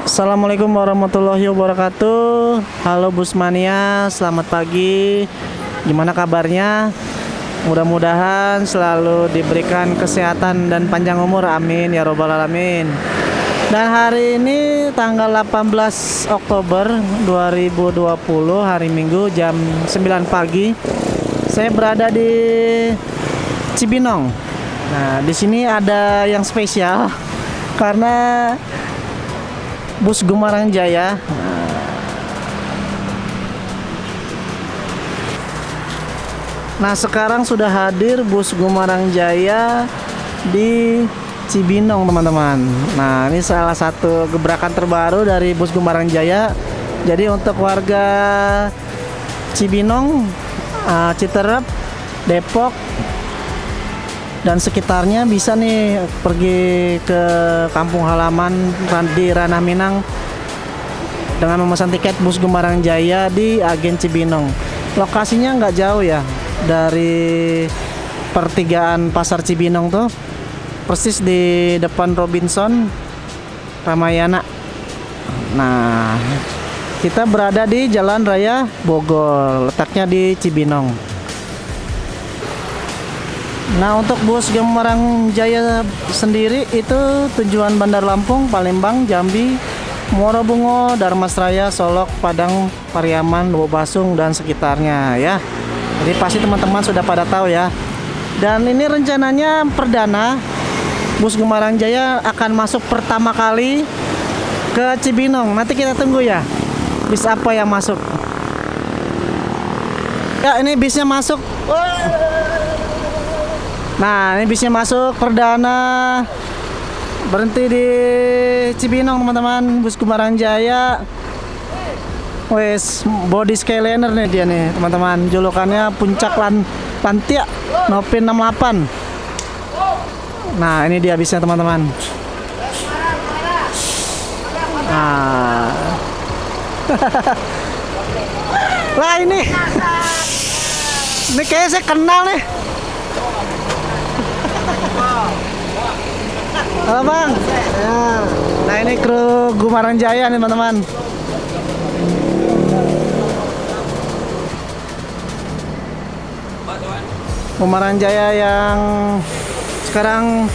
Assalamualaikum warahmatullahi wabarakatuh. Halo Busmania, selamat pagi. Gimana kabarnya? Mudah-mudahan selalu diberikan kesehatan dan panjang umur, amin ya robbal alamin. Dan hari ini tanggal 18 Oktober 2020, hari Minggu, jam 9 pagi. Saya berada di Cibinong. Nah, di sini ada yang spesial karena Bus Gumarang Jaya. Nah, sekarang sudah hadir Bus Gumarang Jaya di Cibinong, teman-teman. Nah, ini salah satu gebrakan terbaru dari Bus Gumarang Jaya. Jadi untuk warga Cibinong, Citerep, Depok dan sekitarnya bisa nih pergi ke kampung halaman di Ranah Minang dengan memesan tiket Bus Gumarang Jaya di Agen Cibinong. Lokasinya nggak jauh ya dari pertigaan Pasar Cibinong tuh, persis di depan Robinson Ramayana. Nah, kita berada di Jalan Raya Bogor, letaknya di Cibinong. Nah, untuk Bus Gumarang Jaya sendiri itu tujuan Bandar Lampung, Palembang, Jambi, Muara Bungo, Darmasraya, Solok, Padang, Pariaman, Lubuk dan sekitarnya ya. Jadi pasti teman-teman sudah pada tahu ya. Dan ini rencananya perdana Bus Gumarang Jaya akan masuk pertama kali ke Cibinong. Nanti kita tunggu ya, bis apa yang masuk. Ya, ini bisnya masuk. Nah, ini bisnya masuk perdana, berhenti di Cibinong, teman-teman. Bus Gumarang Jaya. Wes, body Skyliner nih dia nih, teman-teman. Julukannya Puncak Lantia Nopin 68. Nah, ini dia bisnya, teman-teman. Nah. Lah ini. Ini kayaknya saya kenal nih. Halo Bang. Ya. Nah, ini kru Gumarang Jaya nih, teman-teman. Gumarang Jaya yang sekarang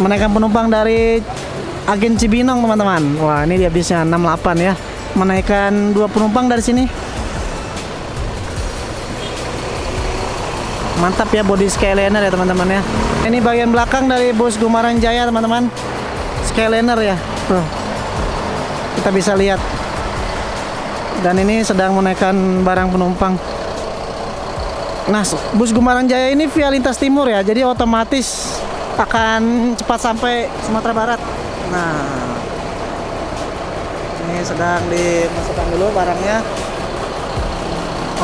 menaikkan penumpang dari Agen Cibinong, teman-teman. Wah, ini dia bisnya 68 ya. Menaikkan 2 penumpang dari sini. Mantap ya, body Skyliner ya, teman-teman ya. Ini bagian belakang dari Bus Gumarang Jaya, teman-teman. Skyliner ya. Tuh. Kita bisa lihat. Dan ini sedang menaikkan barang penumpang. Nah, Bus Gumarang Jaya ini via lintas timur ya. Jadi otomatis akan cepat sampai Sumatera Barat. Nah, ini sedang dimasukkan dulu barangnya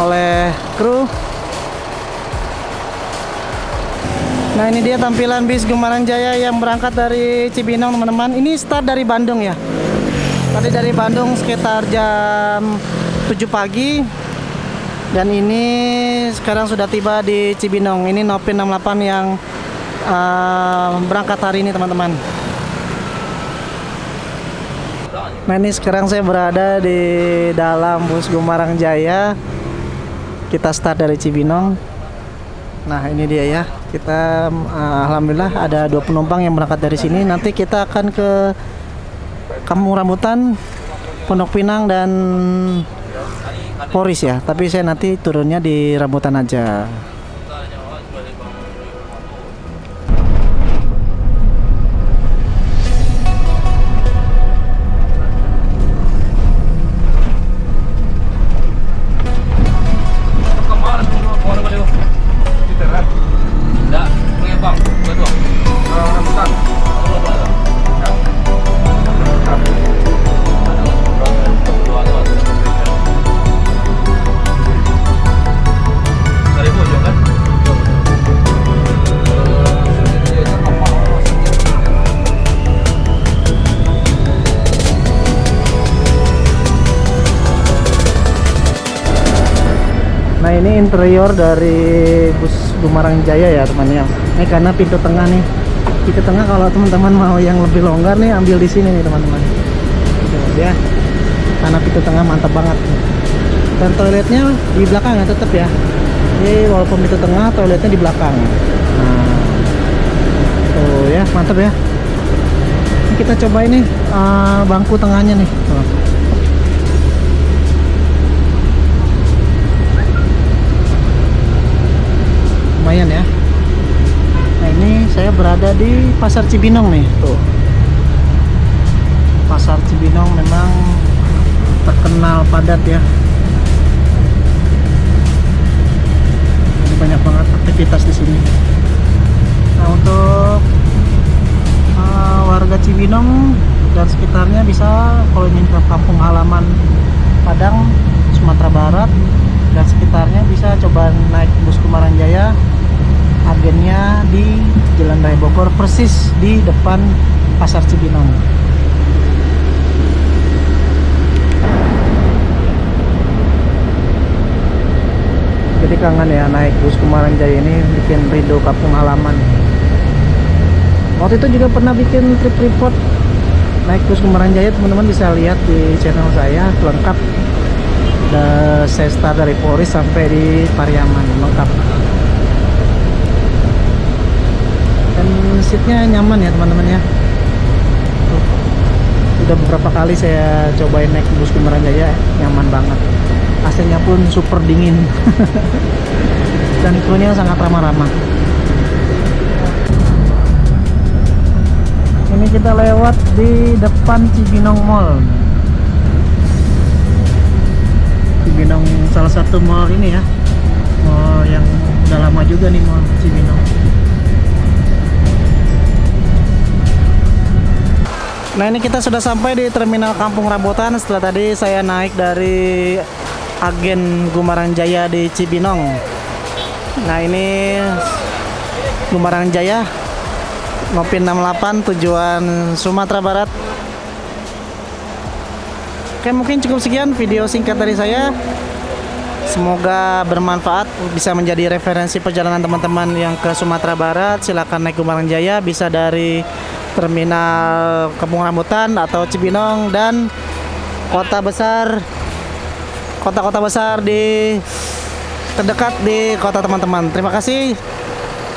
oleh kru. Nah, ini dia tampilan bis Gumarang Jaya yang berangkat dari Cibinong, teman-teman. Ini start dari Bandung ya. Tadi dari Bandung sekitar jam 7 pagi. Dan ini sekarang sudah tiba di Cibinong. Ini Nopin 68 yang berangkat hari ini, teman-teman. Nah, ini sekarang saya berada di dalam Bus Gumarang Jaya. Kita start dari Cibinong. Nah, ini dia ya. Kita alhamdulillah ada 2 penumpang yang berangkat dari sini. Nanti kita akan ke Kampung Rambutan, Pondok Pinang dan Poris ya. Tapi saya nanti turunnya di Rambutan aja. Nah, ini interior dari Bus Gumarang Jaya ya, teman-teman. Ini karena pintu tengah nih. Pintu tengah kalau teman-teman mau yang lebih longgar nih, ambil di sini nih, teman-teman. ya. Karena pintu tengah mantap banget. Dan toiletnya di belakang ya tetap ya. Jadi walaupun pintu tengah, toiletnya di belakang. Nah, tuh ya mantap ya. Ini kita coba ini bangku tengahnya nih. Tuh. Lumayan ya. Nah ini saya berada di Pasar Cibinong nih. Tuh. Pasar Cibinong memang terkenal padat ya. Jadi banyak banget aktivitas di sini. Nah untuk warga Cibinong dan sekitarnya bisa kalau ingin ke kampung halaman Padang, Sumatera Barat dan sekitarnya bisa coba naik bus Kumaranjaya. Agennya di Jalan Raya Bogor, persis di depan Pasar Cibinong. Jadi kangen ya naik bus Kumaranjaya ini, bikin rindu kampung halaman. Waktu itu juga pernah bikin trip report naik bus Kumaranjaya, teman-teman bisa lihat di channel saya lengkap. Saya start dari Polres sampai di Pariaman, lengkap. Dan seatnya nyaman ya teman-teman ya. Udah beberapa kali saya cobain naik bus Kumaranjaya, nyaman banget. AC-nya pun super dingin. Dan krunya sangat ramah-ramah. Ini kita lewat di depan Cibinong Mall. Cibinong salah satu mall ini ya, mall yang udah lama juga nih, mall Cibinong. Nah ini kita sudah sampai di terminal Kampung Rambutan setelah tadi saya naik dari agen Kumaranjaya di Cibinong. Nah ini Kumaranjaya Nopin 68 tujuan Sumatera Barat. Oke, mungkin cukup sekian video singkat dari saya. Semoga bermanfaat, bisa menjadi referensi perjalanan teman-teman yang ke Sumatera Barat. Silakan naik Kumaranjaya, bisa dari terminal Kampung Rambutan atau Cibinong dan kota-kota besar di terdekat di kota teman-teman. Terima kasih.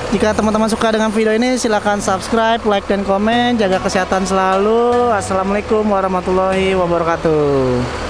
Jika teman-teman suka dengan video ini, silakan subscribe, like, dan komen. Jaga kesehatan selalu. Assalamualaikum warahmatullahi wabarakatuh.